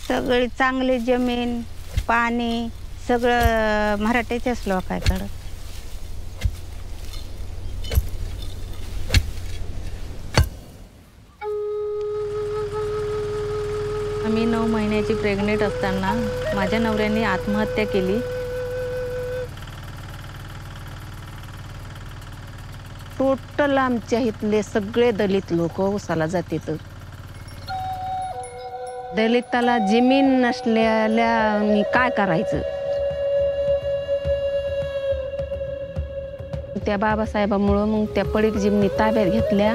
सगळी चांगली जमीन पाणी सगळं मराठीच्याच लोकांकडं. मी 9 महिन्याची प्रेग्नेंट असताना माझ्या नवऱ्याने आत्महत्या केली. टोटल आमच्या इथले सगळे दलित लोक उसाला जातात. दलिताला जमीन नसलेल्या काय करायचं. त्या बाबासाहेबामुळं मग त्या पडीक जमिनी ताब्यात घेतल्या.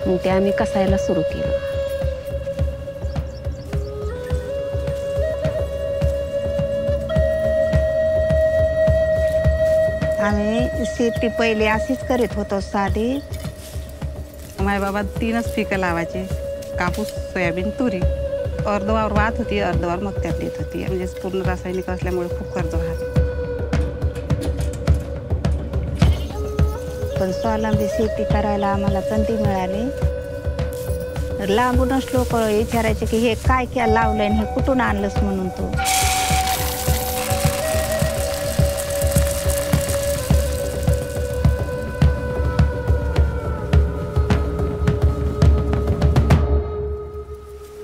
मग त्या आम्ही कसायला सुरू केलं. आम्ही शेती पहिले अशीच करीत होतो साधी. माझ्या बाबा 3च पिकं लावायचे, कापूस सोयाबीन तुरी. अर्धवार वाहत होती अर्धवार मग त्यात देत होती. म्हणजे पूर्ण रासायनिक असल्यामुळे खूप कर्ज वाहत. पण स्वावलंबी शेती करायला आम्हाला संधी मिळाली. लांबूनच लोक विचारायचे की हे काय क्या लावलंय हे कुठून आणलंस म्हणून तू.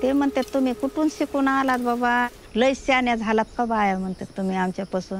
ते म्हणतात तुम्ही कुठून शिकून आलात बाबा, लय शहाण्या झालात का बाया म्हणतात तुम्ही आमच्यापासून.